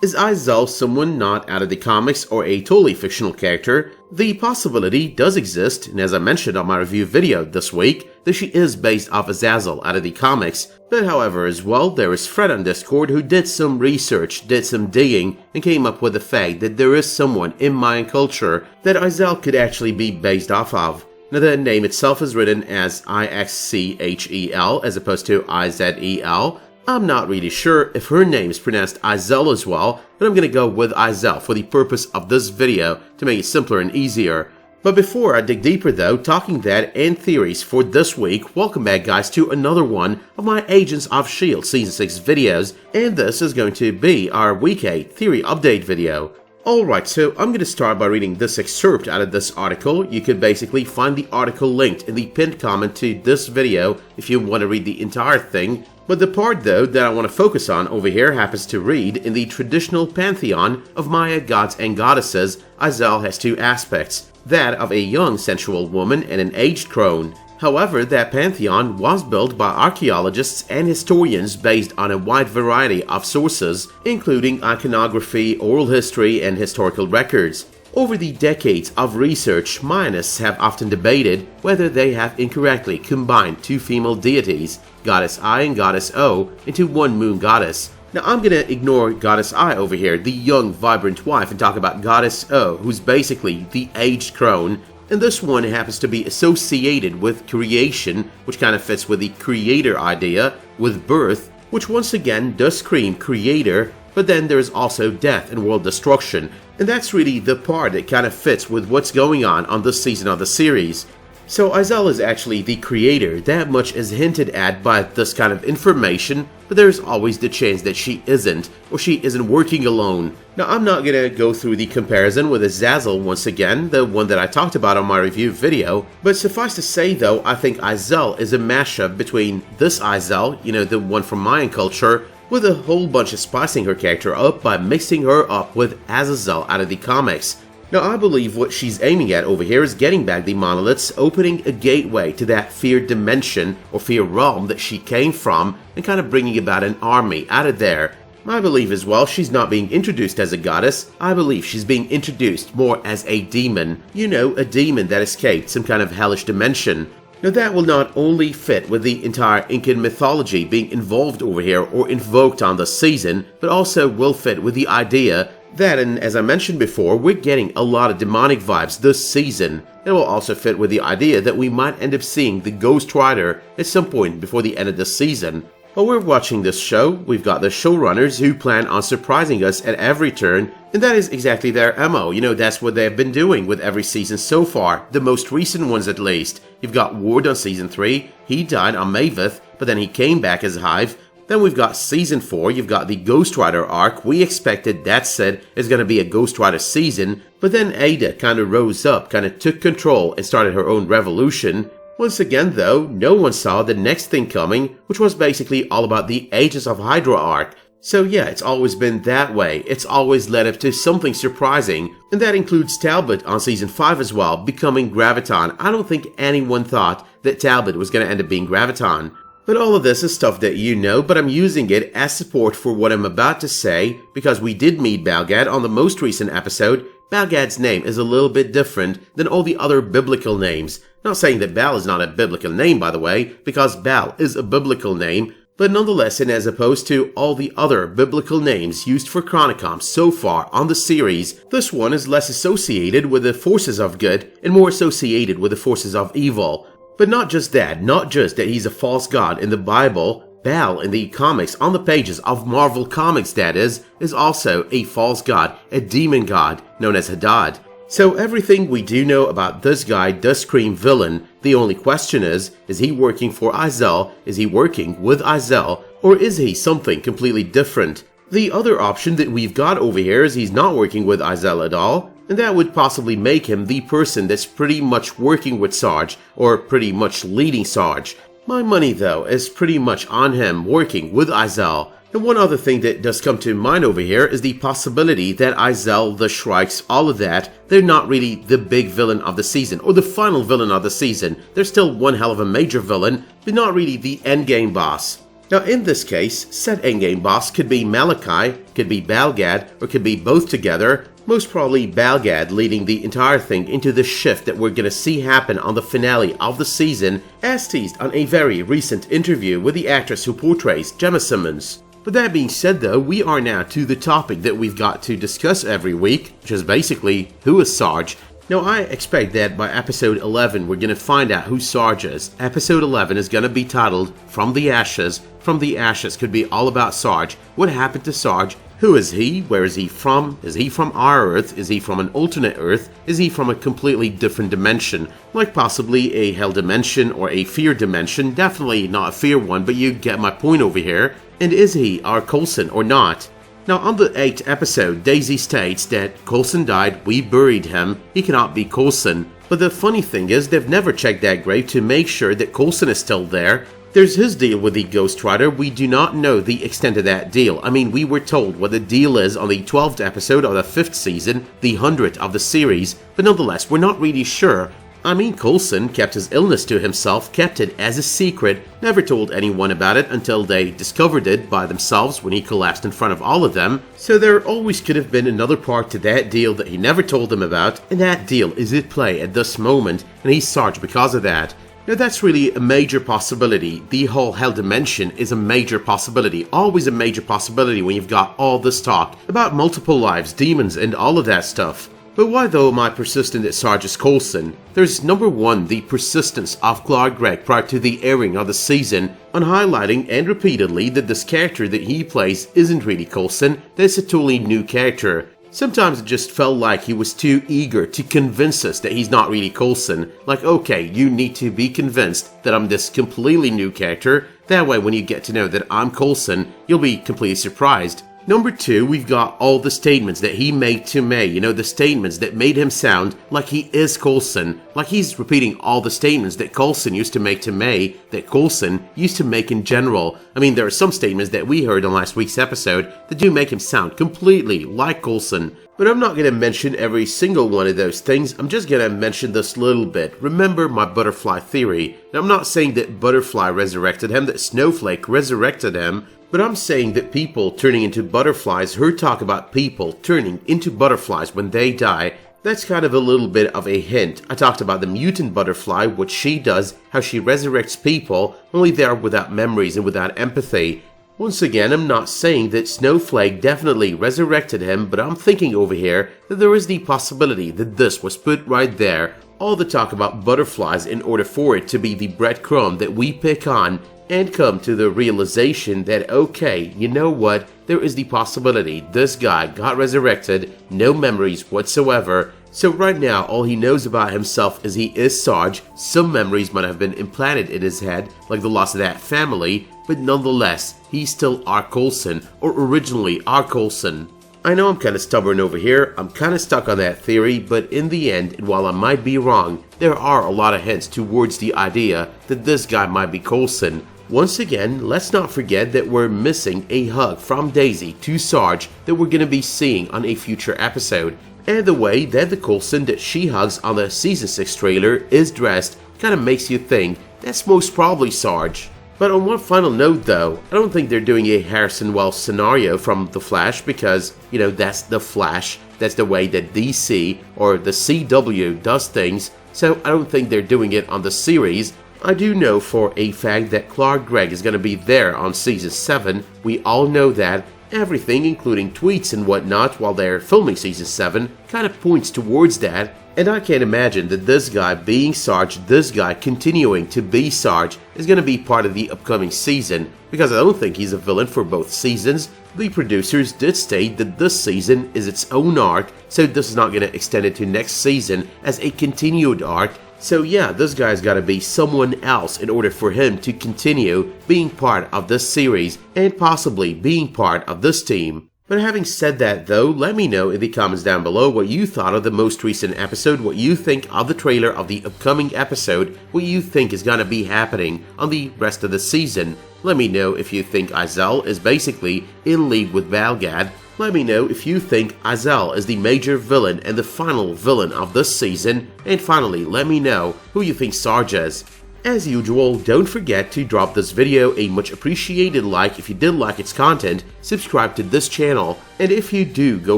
Is Azazel someone not out of the comics or a totally fictional character? The possibility does exist, and as I mentioned on my review video this week, that she is based off Azazel out of the comics. But however as well, there is Fred on Discord who did some research, did some digging, and came up with the fact that there is someone in Mayan culture that Azazel could actually be based off of. Now the name itself is written as Ixchel as opposed to Izel. I'm not really sure if her name is pronounced Azazel as well, but I'm gonna go with Azazel for the purpose of this video to make it simpler and easier. But before I dig deeper though, talking that and theories for this week, welcome back guys to another one of my Agents of SHEILD Season 6 videos, and this is going to be our Week 8 Theory Update video. Alright, so I'm going to start by reading this excerpt out of this article. You could basically find the article linked in the pinned comment to this video if you want to read the entire thing. But the part though that I want to focus on over here happens to read, in the traditional pantheon of Maya gods and goddesses, Azazel has two aspects, that of a young sensual woman and an aged crone. However, that pantheon was built by archaeologists and historians based on a wide variety of sources, including iconography, oral history, and historical records. Over the decades of research, Mayanists have often debated whether they have incorrectly combined two female deities, Goddess I and Goddess O, into one moon goddess. Now I'm gonna ignore Goddess I over here, the young, vibrant wife, and talk about Goddess O, who's basically the aged crone. And this one happens to be associated with creation, which kind of fits with the creator idea, with birth, which once again does scream creator, but then there's also death and world destruction, and that's really the part that kind of fits with what's going on this season of the series. So Azazel is actually the creator, that much is hinted at by this kind of information, but there's always the chance that she isn't, or she isn't working alone. Now I'm not gonna go through the comparison with Azazel once again, the one that I talked about on my review video, but suffice to say though, I think Azazel is a mashup between this Azazel, you know, the one from Mayan culture, with a whole bunch of spicing her character up by mixing her up with Azazel out of the comics. Now I believe what she's aiming at over here is getting back the monoliths, opening a gateway to that fear dimension or fear realm that she came from, and kind of bringing about an army out of there. I believe as well she's not being introduced as a goddess, I believe she's being introduced more as a demon. You know, a demon that escaped some kind of hellish dimension. Now that will not only fit with the entire Incan mythology being involved over here or invoked on this season, but also will fit with the idea that, and as I mentioned before, we're getting a lot of demonic vibes this season. It will also fit with the idea that we might end up seeing the Ghost Rider at some point before the end of the season. While we're watching this show, we've got the showrunners who plan on surprising us at every turn, and that is exactly their MO. You know, that's what they've been doing with every season so far, the most recent ones at least. You've got Ward on Season 3, he died on Maveth, but then he came back as Hive. Then we've got Season 4, you've got the Ghost Rider arc. We expected that said is going to be a Ghost Rider season, but then Ada kind of rose up, kind of took control and started her own revolution. Once again though, no one saw the next thing coming, which was basically all about the Agents of Hydra arc. So yeah, it's always been that way, it's always led up to something surprising, and that includes Talbot on Season 5 as well, becoming Graviton. I don't think anyone thought that Talbot was going to end up being Graviton. But all of this is stuff that you know, but I'm using it as support for what I'm about to say, because we did meet Balgad on the most recent episode. Balgad's name is a little bit different than all the other biblical names. Not saying that Bal is not a biblical name, by the way, because Bal is a biblical name, but nonetheless, and as opposed to all the other biblical names used for Chronicom so far on the series, this one is less associated with the forces of good and more associated with the forces of evil. But not just that, not just that he's a false god in the Bible. Bal in the comics, on the pages of Marvel Comics that is also a false god, a demon god, known as Hadad. So everything we do know about this guy does scream villain. The only question is he working for Azazel, is he working with Azazel, or is he something completely different? The other option that we've got over here is he's not working with Azazel at all, and that would possibly make him the person that's pretty much working with Sarge, or pretty much leading Sarge. My money though is pretty much on him working with Azazel. And one other thing that does come to mind over here is the possibility that Azazel, the Shrikes, all of that, they're not really the big villain of the season, or the final villain of the season. They're still one hell of a major villain, but not really the endgame boss. Now in this case, said endgame boss could be Malachi, could be Balgad, or could be both together. Most probably Balgad leading the entire thing into the shift that we're gonna see happen on the finale of the season, as teased on a very recent interview with the actress who portrays Jemma Simmons. But that being said though, we are now to the topic that we've got to discuss every week, which is basically, who is Sarge? Now I expect that by episode 11 we're gonna find out who Sarge is. Episode 11 is gonna be titled, From the Ashes. From the Ashes could be all about Sarge. What happened to Sarge? Who is he? Where is he from? Is he from our Earth? Is he from an alternate Earth? Is he from a completely different dimension? Like possibly a hell dimension or a fear dimension. Definitely not a fear one, but you get my point over here. And is he our Coulson or not? Now on the 8th episode, Daisy states that Coulson died, we buried him, he cannot be Coulson. But the funny thing is, they've never checked that grave to make sure that Coulson is still there. There's his deal with the Ghost Rider. We do not know the extent of that deal. I mean, we were told what the deal is on the 12th episode of the 5th season, the 100th of the series, but nonetheless, we're not really sure. I mean, Coulson kept his illness to himself, kept it as a secret, never told anyone about it until they discovered it by themselves when he collapsed in front of all of them. So there always could have been another part to that deal that he never told them about, and that deal is at play at this moment, and he's Sarge because of that. Now that's really a major possibility. The whole hell dimension is a major possibility, always a major possibility when you've got all this talk about multiple lives, demons, and all of that stuff. But why though am I persistent that Sarge is Coulson? There's number one, the persistence of Clark Gregg prior to the airing of the season on highlighting and repeatedly that this character that he plays isn't really Coulson, that it's a totally new character. Sometimes it just felt like he was too eager to convince us that he's not really Coulson. Like, okay, you need to be convinced that I'm this completely new character. That way when you get to know that I'm Coulson, you'll be completely surprised. Number two, we've got all the statements that he made to May, you know, the statements that made him sound like he is Coulson, like he's repeating all the statements that Coulson used to make to May, that Coulson used to make in general. I mean, there are some statements that we heard on last week's episode that do make him sound completely like Coulson. But I'm not going to mention every single one of those things, I'm just going to mention this little bit. Remember my butterfly theory. Now, I'm not saying that Butterfly resurrected him, that Snowflake resurrected him, but I'm saying that people turning into butterflies, her talk about people turning into butterflies when they die, that's kind of a little bit of a hint. I talked about the mutant butterfly, what she does, how she resurrects people, only they are without memories and without empathy. Once again, I'm not saying that Snowflake definitely resurrected him, but I'm thinking over here that there is the possibility that this was put right there. All the talk about butterflies in order for it to be the breadcrumb that we pick on and come to the realization that, okay, you know what, there is the possibility this guy got resurrected, no memories whatsoever. So right now, all he knows about himself is he is Sarge. Some memories might have been implanted in his head, like the loss of that family, but nonetheless, he's still our Coulson, or originally our Coulson. I know I'm kind of stubborn over here, I'm kind of stuck on that theory, but in the end, and while I might be wrong, there are a lot of hints towards the idea that this guy might be Coulson. Once again, let's not forget that we're missing a hug from Daisy to Sarge that we're going to be seeing on a future episode. And the way that the Coulson that she hugs on the Season 6 trailer is dressed kind of makes you think that's most probably Sarge. But on one final note though, I don't think they're doing a Harrison Wells scenario from The Flash because, you know, that's The Flash. That's the way that DC or the CW does things, so I don't think they're doing it on the series. I do know for a fact that Clark Gregg is going to be there on Season 7. We all know that. Everything, including tweets and whatnot while they're filming Season 7, kind of points towards that. And I can't imagine that this guy being Sarge, this guy continuing to be Sarge, is going to be part of the upcoming season, because I don't think he's a villain for both seasons. The producers did state that this season is its own arc, so this is not going to extend it to next season as a continued arc. So yeah, this guy's gotta be someone else in order for him to continue being part of this series and possibly being part of this team. But having said that though, let me know in the comments down below what you thought of the most recent episode, what you think of the trailer of the upcoming episode, what you think is gonna be happening on the rest of the season. Let me know if you think Azazel is basically in league with Balgad. Let me know if you think Azazel is the major villain and the final villain of this season. And finally, let me know who you think Sarge is. As usual, don't forget to drop this video a much appreciated like if you did like its content, subscribe to this channel, and if you do go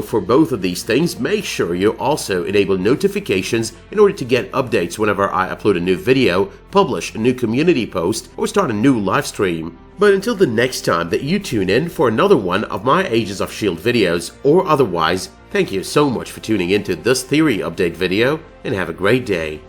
for both of these things, make sure you also enable notifications in order to get updates whenever I upload a new video, publish a new community post, or start a new live stream. But until the next time that you tune in for another one of my Agents of S.H.I.E.L.D. videos, or otherwise, thank you so much for tuning into this theory update video, and have a great day.